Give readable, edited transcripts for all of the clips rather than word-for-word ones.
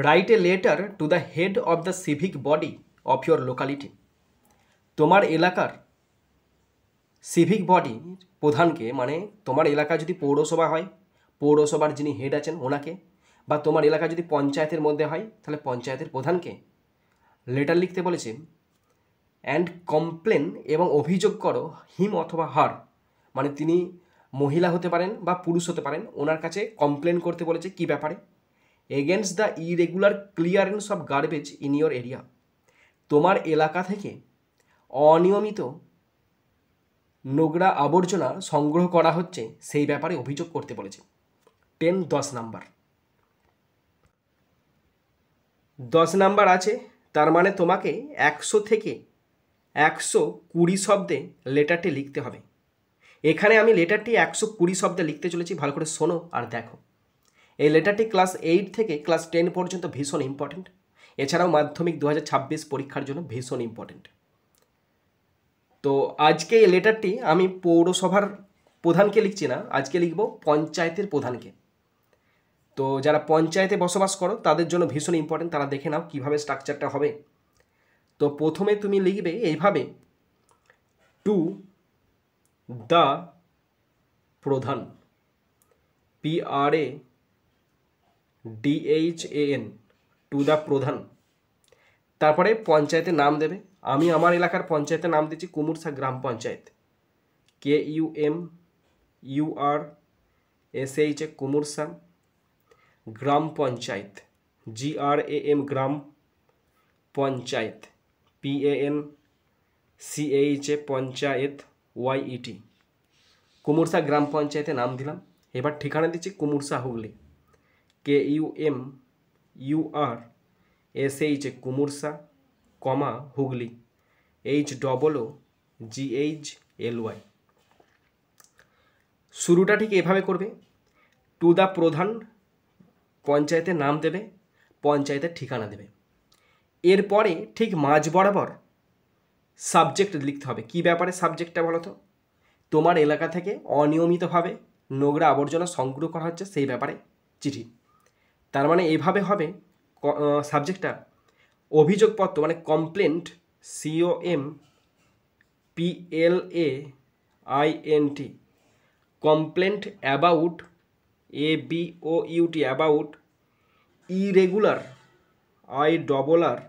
Write a letter to the head of the civic body of your locality. তোমার এলাকার civic বডির প্রধানকে, মানে তোমার এলাকা যদি পৌরসভা হয়, পৌরসভার যিনি হেড আছেন ওনাকে, বা তোমার এলাকা যদি পঞ্চায়েতের মধ্যে হয় তাহলে পঞ্চায়েতের প্রধানকে লেটার লিখতে বলেছে। অ্যান্ড কমপ্লেন, এবং অভিযোগ করো, হিম অথবা হার, মানে তিনি মহিলা হতে পারেন বা পুরুষ হতে পারেন, ওনার কাছে কমপ্লেন করতে বলেছে কি ব্যাপারে? Against the irregular clearance of garbage in your area. তোমার এলাকা থেকে অনিয়মিত নোংরা আবর্জনা সংগ্রহ করা হচ্ছে সেই ব্যাপারে অভিযোগ করতে বলেছে। 10 নাম্বার 10 নাম্বার আছে, তার মানে তোমাকে 100 থেকে 120 শব্দে লেটারটি লিখতে হবে। এখানে আমি লেটারটি 120 শব্দে লিখতে চলেছি, ভালো করে শোনো আর দেখো। এই লেটারটি ক্লাস 8 থেকে ক্লাস 10 পর্যন্ত ভীষণ ইম্পর্টেন্ট, এছাড়াও মাধ্যমিক 2026 পরীক্ষার জন্য ভীষণ ইম্পর্টেন্ট। তো আজকে এই লেটারটি আমি পৌরসভার প্রধানকে লিখছি না, আজকে লিখব পঞ্চায়েতের প্রধানকে। তো যারা পঞ্চায়েতে বসবাস করো তাদের জন্য ভীষণ ইম্পর্টেন্ট, তারা দেখে নাও কীভাবে স্ট্রাকচারটা হবে। তো প্রথমে তুমি লিখবে এইভাবে, টু দ্য প্রধান, PRADHAN, টু দ্য প্রধান। তারপরে পঞ্চায়েতের নাম দেবে। আমি আমার এলাকার পঞ্চায়েতের নাম দিচ্ছি কুমুরসা গ্রাম পঞ্চায়েত, KUMURSH, কুমুরসা গ্রাম পঞ্চায়েত, GRAM, গ্রাম পঞ্চায়েত, PANCH, পঞ্চায়েত, YET, কুমুরসা গ্রাম পঞ্চায়েতে নাম দিলাম। এবার ঠিকানা দিচ্ছি কুমুরসা হুগলি, KUMURSH, কুমুরসা, কমা হুগলি, HOOGHLY। শুরুটা ঠিক এভাবে করবে, টু দ্য প্রধান, পঞ্চায়েতের নাম দেবে, পঞ্চায়েতের ঠিকানা দেবে। এরপরে ঠিক মাঝ বরাবর সাবজেক্ট লিখতে হবে। কি ব্যাপারে সাবজেক্টটা বলো তো? তোমার এলাকা থেকে অনিয়মিতভাবে নোংরা আবর্জনা সংগ্রহ করা হচ্ছে সেই ব্যাপারে চিঠি। তার মানে এইভাবে হবে সাবজেক্টটা, অভিযোগপত্র, মানে complaint, COMPLAINT, complaint about, ABOUT, about irregular, IRREGULAR,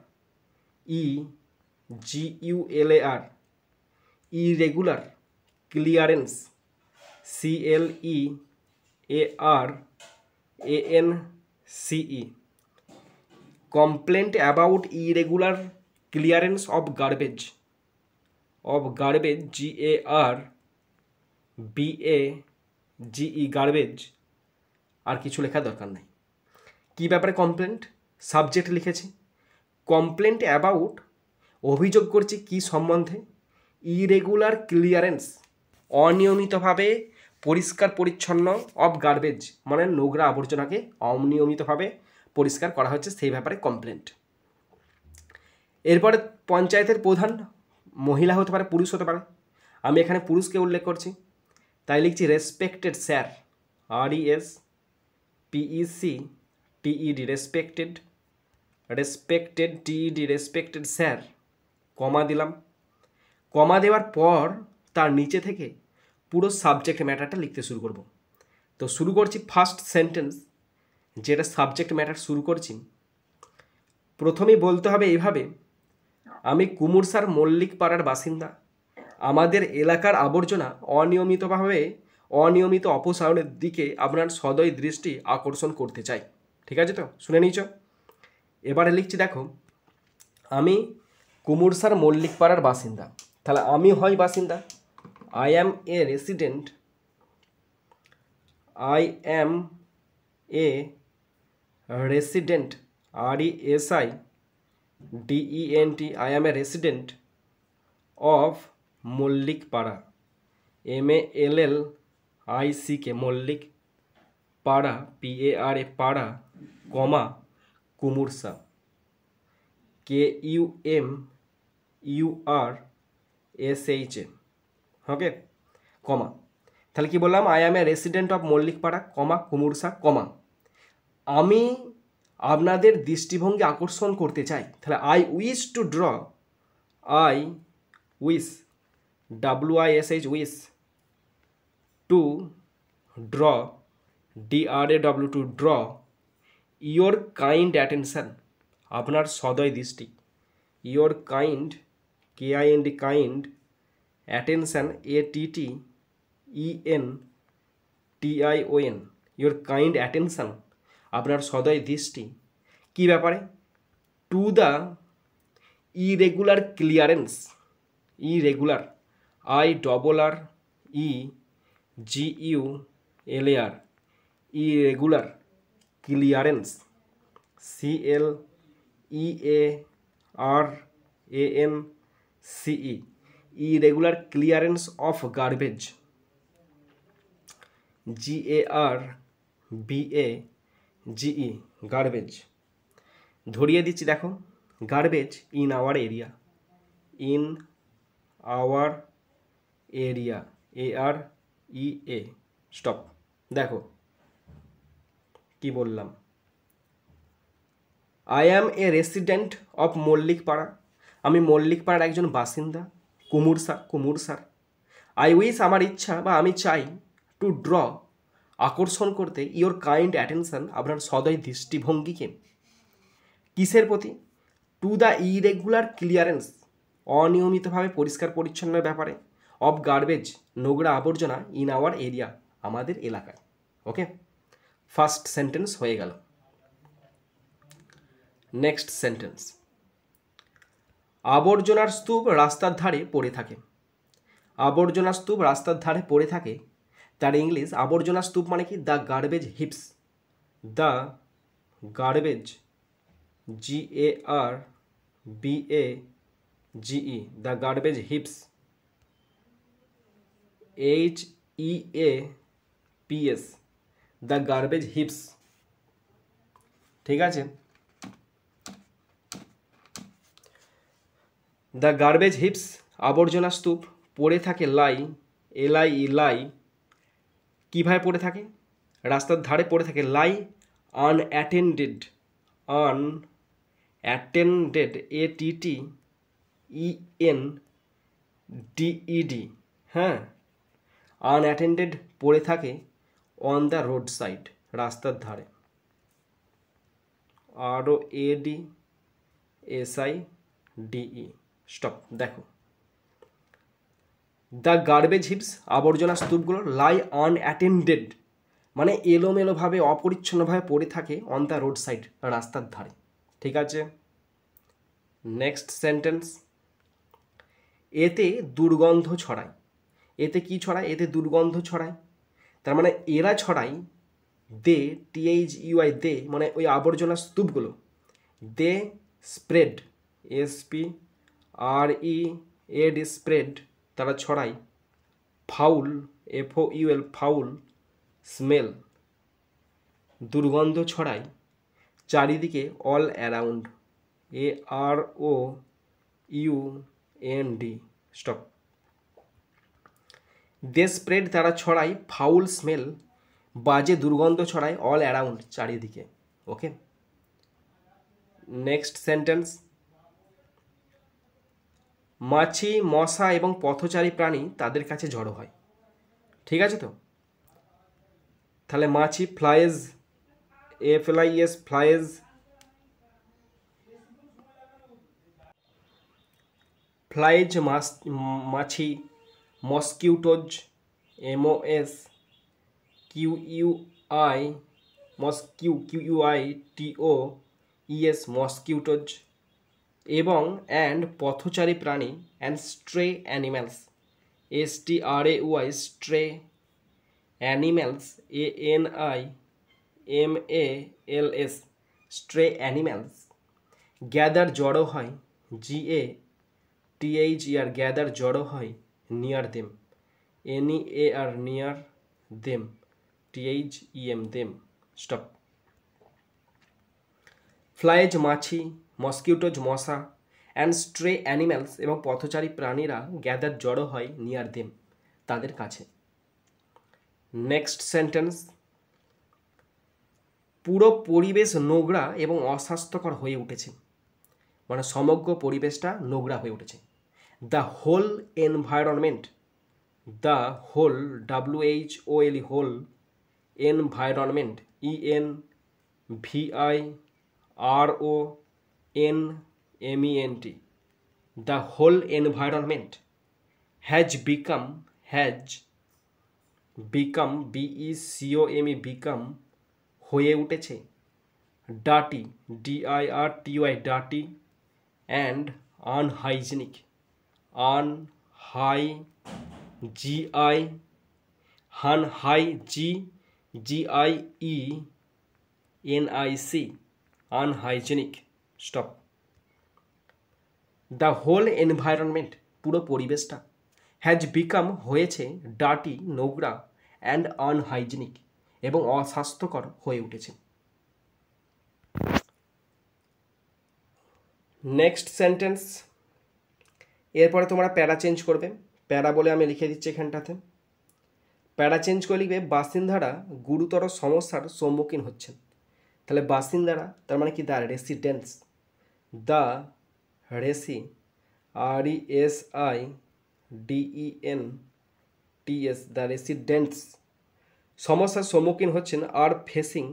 irregular clearance, CLEARANCE, complaint about irregular clearance of garbage, GARBAGE, garbage. আর কিছু লেখার দরকার নাই। কী ব্যাপারে কমপ্লেন্ট? সাবজেক্ট লিখেছি। কমপ্লেন্ট অ্যাবাউট, অভিযোগ করছি কি সম্বন্ধে? ইরেগুলার ক্লিয়ারেন্স, অনিয়মিতভাবে পরিষ্কার পরিচ্ছন্ন, অফ গার্বেজ, মানে নোংরা আবর্জনাকে অনিয়মিতভাবে পরিষ্কার করা হচ্ছে সেই ব্যাপারে কমপ্লেন্ট। এরপরে পঞ্চায়েতের প্রধান মহিলা হতে পারে, পুরুষ হতে পারে। আমি এখানে পুরুষকে উল্লেখ করছি, তাই লিখছি respected sir, RESPECTED, respected, TED, respected sir, comma দিলাম। কমা দেওয়ার পর তার নিচে থেকে পুরো সাবজেক্ট ম্যাটারটা লিখতে শুরু করব। তো শুরু করছি ফার্স্ট সেন্টেন্স, যেটা সাবজেক্ট ম্যাটার শুরু করছি। প্রথমেই বলতে হবে এইভাবে, আমি কুমুরসার মল্লিক পাড়ার বাসিন্দা। আমাদের এলাকার আবর্জনা অনিয়মিত অপসারণের দিকে আপনার সদয় দৃষ্টি আকর্ষণ করতে চাই। ঠিক আছে, তো শুনে নিয়েছ। এবারে লিখছি, দেখো, আমি কুমুরসার মল্লিক পাড়ার বাসিন্দা, তাহলে আমি হই বাসিন্দা, I am a resident, RESIDENT, I am a resident of Mallick পাড়া, MALLIC, মল্লিক পাড়া, PARA, পাড়া, কমা কুমুরসা, KUMURSH, ওকে, কমা। তাহলে কি বললাম? I am a resident of Mallick পাড়া, কমা কুমুরসা, কমা আমি আপনাদের দৃষ্টিভঙ্গি আকর্ষণ করতে চাই, তাহলে I wish to draw, I wish, WISH wish, two draw, DRAW two draw, your kind attention, আপনার সদয় দৃষ্টি, your kind, KIND kind, attention ATTENTION, your kind attention, আপনার সদয় দৃষ্টি কি ব্যাপারে? To the irregular clearance, irregular, IRREGULAR, irregular clearance, CLEARANCE, irregular clearance of garbage, GARBAGE, garbage. ধরিয়ে দিচ্ছি দেখো, garbage in our area, in our area, AREA, stop. দেখো কি বললাম, I am A resident of Mallickpara, আমি মল্লিকপাড়ার একজন বাসিন্দা, কুমুরসার। আই উইশ, আমার ইচ্ছা বা আমি চাই, টু ড্র, আকর্ষণ করতে, ইয়োর কাইন্ড অ্যাটেনশন, আপনার সদয় দৃষ্টিভঙ্গিকে, কিসের প্রতি? টু দ্য ইরেগুলার ক্লিয়ারেন্স, অনিয়মিতভাবে পরিষ্কার পরিচ্ছন্নের ব্যাপারে, অফ গার্বেজ, নোংরা আবর্জনা, ইন আওয়ার এরিয়া, আমাদের এলাকায়। ওকে, ফার্স্ট সেন্টেন্স হয়ে গেল। নেক্সট সেন্টেন্স, আবর্জনার স্তূপ রাস্তার ধারে পড়ে থাকে, আবর্জনার স্তূপ রাস্তার ধারে পড়ে থাকে, তার ইংলিশ, আবর্জনার স্তূপ মানে কি? The garbage heaps, the garbage, GARBAGE, the garbage heaps, HEAPS, the garbage heaps. ঠিক আছে, দ্য গার্বেজ হিপস, আবর্জনা স্তূপ, পড়ে থাকে, লাই, কীভাবে পড়ে থাকে? রাস্তার ধারে পড়ে থাকে, লাই আনঅ্যাটেন্ডেড, ATTENDED, হ্যাঁ, আনঅ্যাটেন্ডেড, পড়ে থাকে, অন দ্য রোড সাইড, রাস্তার ধারে, ROADSIDE, স্টপ। দেখো, দ্য গার্বেজ হিপস, আবর্জনা স্তূপগুলো, লাই আনঅ্যাটেন্ডেড মানে এলোমেলোভাবে, অপরিচ্ছন্নভাবে পড়ে থাকে, অন দ্য রোড সাইড, রাস্তার ধারে। ঠিক আছে, নেক্সট সেন্টেন্স, এতে দুর্গন্ধ ছড়ায়, এতে কি ছড়ায়? এতে দুর্গন্ধ ছড়ায়, তার মানে এরা ছড়ায়, দে, THEY, দে মানে ওই আবর্জনা স্তূপগুলো, দে স্প্রেড, SPREAD, স্প্রেড, তারা ছড়ায়, ফাউল, FOUL, ফাউল, স্মেল, দুর্গন্ধ ছড়ায়, চারিদিকে, অল অ্যারাউন্ড, AROUND, স্টপ। দে স্প্রেড, তারা ছড়ায়, ফাউল স্মেল, বাজে দুর্গন্ধ ছড়ায়, অল অ্যারাউন্ড, চারিদিকে। ওকে, নেক্সট সেন্টেন্স, মাছি, মশা এবং পথচারী প্রাণী তাদের কাছে জড়ো হয়। ঠিক আছে তো, তাহলে মাছি, ফ্লাইজ, FLIES, ফ্লাইজ, ফ্লাইজ, মাছি, মসকিউটোজ, MOSQUITOES, মসকিউটোজ, এবং অ্যান্ড, পথচারী প্রাণী, and স্ট্রে animals, STRAY, স্ট্রে animals, ANIMALS, স্ট্রে animals, gather, জড়ো হয়, GATHER, গ্যাদার, জড়ো হয়, near them, NEAR, near them, THEM, them, stop. Flies, মাছি, মসকিউটোজ, মশা, অ্যান্ড স্ট্রে অ্যানিম্যালস, এবং পথচারী প্রাণীরা, গ্যাদার, জড়ো হয়, নিয়ার দেম, তাদের কাছে। নেক্সট সেন্টেন্স, পুরো পরিবেশ নোংরা এবং অস্বাস্থ্যকর হয়ে উঠেছে, মানে সমগ্র পরিবেশটা নোংরা হয়ে উঠেছে। The whole environment, the whole WHOLE whole environment ENVIRONMENT, the whole environment has become become হয়ে উঠেছে dirty DIRTY and unhygienic unhygienic stop. The whole environment পুরো পরিবেশটা হ্যাজ বিকাম হয়েছে ডার্টি নোংরা অ্যান্ড আনহাইজিনিক এবং অস্বাস্থ্যকর হয়ে উঠেছে। নেক্সট সেন্টেন্স, এরপরে তোমরা প্যারা চেঞ্জ করবে। প্যারা বলে আমি লিখে দিচ্ছি এখানটাতে। প্যারা চেঞ্জ করে লিখবে বাসিন্দারা গুরুতর সমস্যার সম্মুখীন হচ্ছেন। তাহলে বাসিন্দারা তার মানে কি the residents, the RESIDENTS, the residents সমস্যার সম্মুখীন হচ্ছেন are facing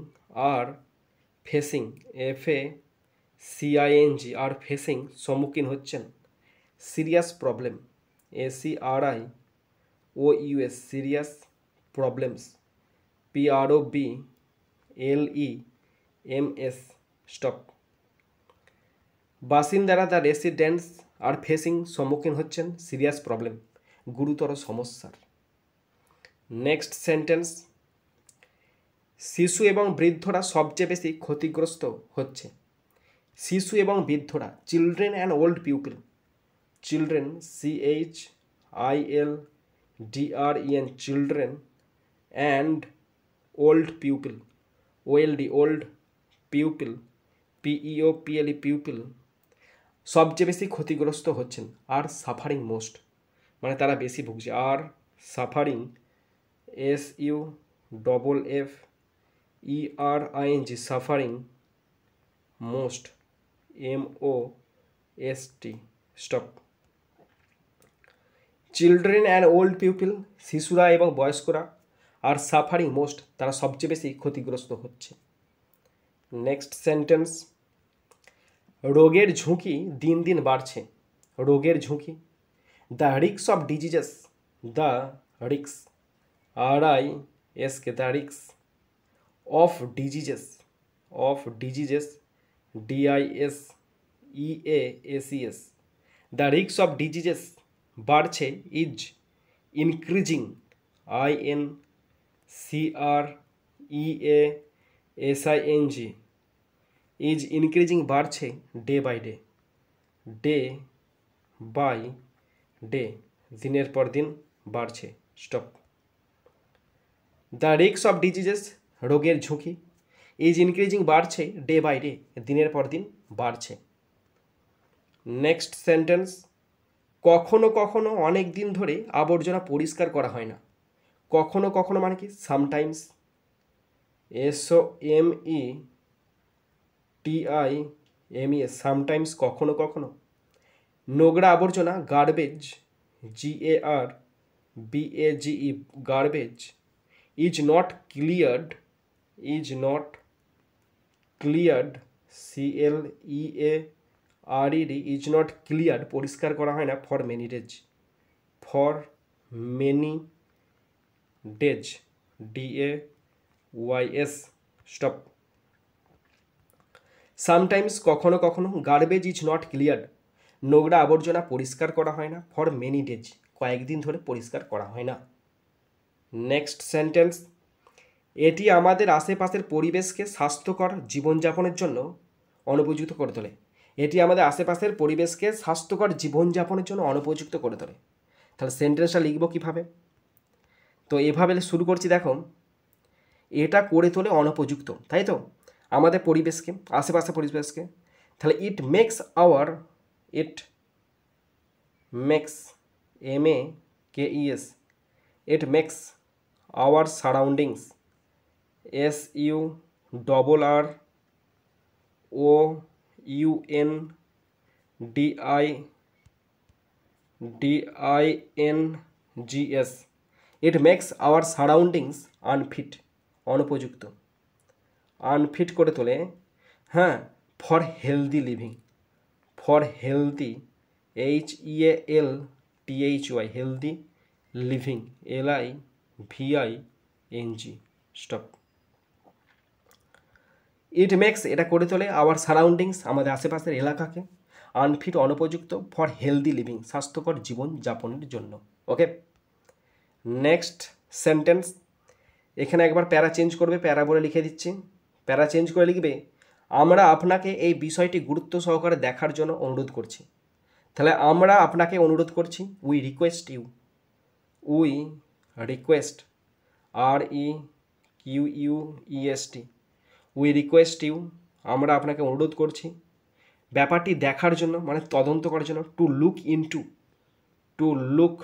FACING are facing সম্মুখীন হচ্ছেন serious problem SERIOUS serious problems PROBLEMS stop. বাসিন্দারা দ্য রেসিডেন্টস আর ফেসিং সম্মুখীন হচ্ছেন সিরিয়াস প্রবলেম গুরুতর সমস্যার। নেক্সট সেন্টেন্স, শিশু এবং বৃদ্ধরা সবচেয়ে বেশি ক্ষতিগ্রস্ত হচ্ছে। শিশু এবং বৃদ্ধরা children and old people, children CHILDREN children and old people OLD old people PEOPLE people সবচেয়ে বেশি ক্ষতিগ্রস্ত হচ্ছেন। আর সাফারিং মোস্ট মানে তারা বেশি ভুগছে। Are suffering SUFFERING suffering most MOST stop. Children and old people শিশুরা এবং বয়স্করা, আর সাফারিং মোস্ট তারা সবচেয়ে বেশি ক্ষতিগ্রস্ত হচ্ছে। নেক্সট সেন্টেন্স, রোগের ঝুঁকি দিন দিন বাড়ছে। রোগের ঝুঁকি the risk of diseases, the risk RISK the risk of diseases DISEASES the risk of diseases বাড়ছে is increasing INCREASING is increasing বাড়ছে ডে বাই ডে দিনের পর দিন বাড়ছে stop. The risk of diseases রোগের ঝুঁকি ইজ ইনক্রিজিং বাড়ছে day by day দিনের পর দিন বাড়ছে। নেক্সট সেন্টেন্স, কখনো কখনো অনেক দিন ধরে আবর্জনা পরিষ্কার করা হয় না। কখনো কখনো মানে কি সামটাইমস SOMETIMES সামটাইমস কখনো কখনো। নোংরা আবর্জনা garbage GARBAGE garbage is not cleared CLEARED is not cleared পরিষ্কার করা হয় না for many days DAYS stop. Sometimes কখনো কখনো, গার্বেজ ইজ নট ক্লিয়ার্ড নোংরা আবর্জনা পরিষ্কার করা হয় না ফর মেনি ডেজ কয়েকদিন ধরে পরিষ্কার করা হয় না। নেক্সট সেন্টেন্স, এটি আমাদের আশেপাশের পরিবেশকে স্বাস্থ্যকর জীবনযাপনের জন্য অনুপযুক্ত করে তোলে। এটি আমাদের আশেপাশের পরিবেশকে স্বাস্থ্যকর জীবনযাপনের জন্য অনুপযুক্ত করে তোলে। তাহলে সেন্টেন্সটা লিখব কীভাবে? তো এভাবে শুরু করছি, দেখো, এটা করে তোলে অনুপযুক্ত, তাই তো আমাদের পরিবেশকে, আশেপাশের পরিবেশকে। তাহলে it makes MAKES it makes our surroundings ROUNDINGS. It makes our surroundings unfit, অনুপযুক্ত, আনফিট করে তোলে, হ্যাঁ, for healthy living, for healthy, HEALTHY, healthy living, LIVING, stop. It makes, এটা করে তোলে, আওয়ার সারাউন্ডিংস, আমাদের আশেপাশের এলাকাকে, আনফিট, অনুপযুক্ত, ফর হেলদি লিভিং, স্বাস্থ্যকর জীবন যাপনের জন্য। ওকে, নেক্সট সেন্টেন্স। এখানে একবার প্যারা চেঞ্জ করবে, প্যারা বলে লিখে দিচ্ছি, প্যারা চেঞ্জ করে লিখবে, আমরা আপনাকে এই বিষয়টি গুরুত্ব সহকারে দেখার জন্য অনুরোধ করছি। তাহলে আমরা আপনাকে অনুরোধ করছি, we request you, we request, REQUEST, we request you, আমরা আপনাকে অনুরোধ করছি ব্যাপারটি দেখার জন্য, মানে তদন্ত করার জন্য, to look into, to look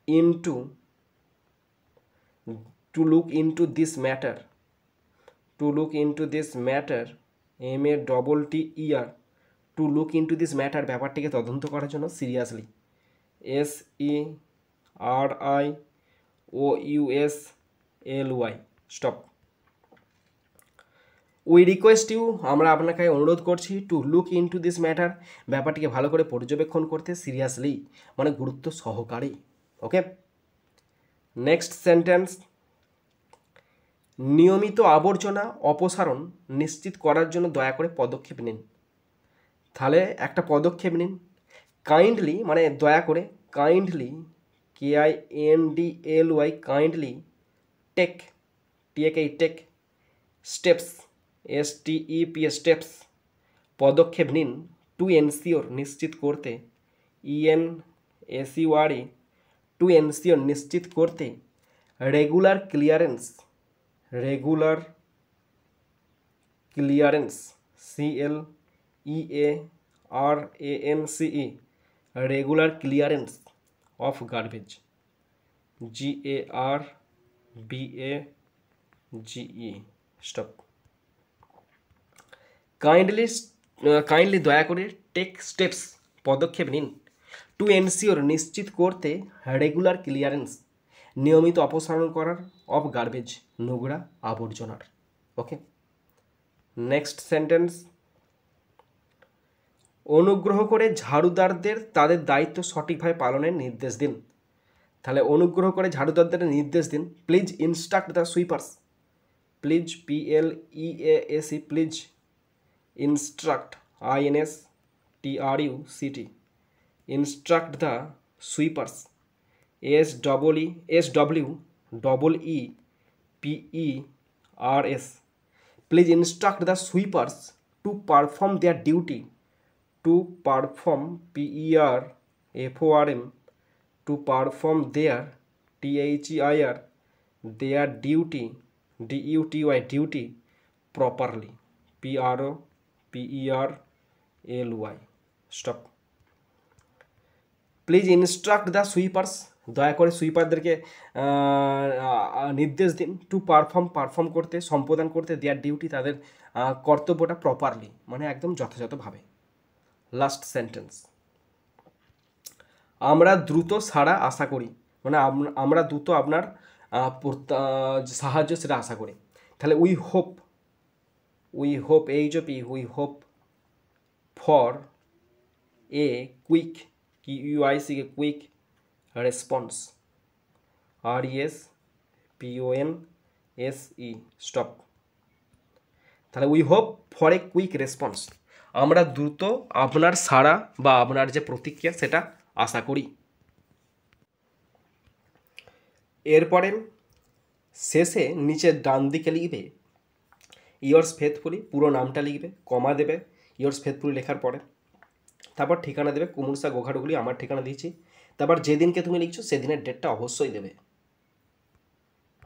into, to look into this matter, to look into this matter, MATTER, to look into this matter, ব্যাপারটিকে তদন্ত করার জন্য seriously, SERIOUSLY, stop. We request you, আমরা আপনাকে অনুরোধ করছি, to look into this matter, ব্যাপারটিকে ভালো করে পর্যবেক্ষণ করতে, সিরিয়াসলি মানে গুরুত্ব সহকারে। Okay, next sentence. নিয়মিত আবর্জনা অপসারণ নিশ্চিত করার জন্য দয়া করে পদক্ষেপ নিন। তাহলে একটা পদক্ষেপ নিন, কাইন্ডলি মানে দয়া করে, kindly, KINDLY, kindly, take, take, steps, STEP, steps, পদক্ষেপ নিন, টু এনসিওর, নিশ্চিত করতে, ENSURE, টু এনসিওর, নিশ্চিত করতে, regular clearance, regular clearance, CLEARANCE, regular clearance of garbage, GARBAGE, stop. Kindly দয়া করে, টেক স্টেপস, পদক্ষেপ নিন, টু এনসিওর, নিশ্চিত করতে, রেগুলার ক্লিয়ারেন্স, নিয়মিত অপসারণ করার, অফ গার্বেজ, নোংরা আবর্জনার। ওকে, নেক্সট সেন্টেন্স। অনুগ্রহ করে ঝাড়ুদারদের তাদের দায়িত্ব সঠিকভাবে পালনের নির্দেশ দিন। তাহলে অনুগ্রহ করে ঝাড়ুদারদের নির্দেশ দিন, please instruct the sweepers, please, PLEASE, please instruct, INSTRUCT, instruct the sweepers, SWEEPERS, please instruct the sweepers to perform their duty, to perform, PERFORM, to perform their, THEIR, their duty, DUTY, duty, properly, PROPERLY, stop. Please instruct the sweepers, দয়া করে সুইপারদেরকে নির্দেশ দিন, to perform করতে, সম্পাদন করতে, their duty, তাদের কর্তব্যটা, properly মানে একদম যথাযথভাবে। Last sentence. আমরা দ্রুত সাড়া আশা করি, মানে আমরা দ্রুত আপনার সাহায্য সেটা আশা করি। তাহলে we hope, HOP, we hope for a quick, QUIC, quick response, RESPONSE, stop. তাহলে we hope for a quick response, আমরা দ্রুত আপনার সাড়া বা আপনার যে প্রতিক্রিয়া সেটা আশা করি। এরপরে শেষে নিচের ডান দিকে লিখবে ইয়োর্স ফেথফুলি, পুরো নামটা লিখবে, কমা দেবে ইয়োর্স ফেথফুলি লেখার পরে, তারপর ঠিকানা দেবে, কুমুরসা গোঘাটগুলি, আমার ঠিকানা দিয়েছি, তারপর যেদিনকে তুমি লিখছো সেদিনের ডেটটা অবশ্যই দেবে।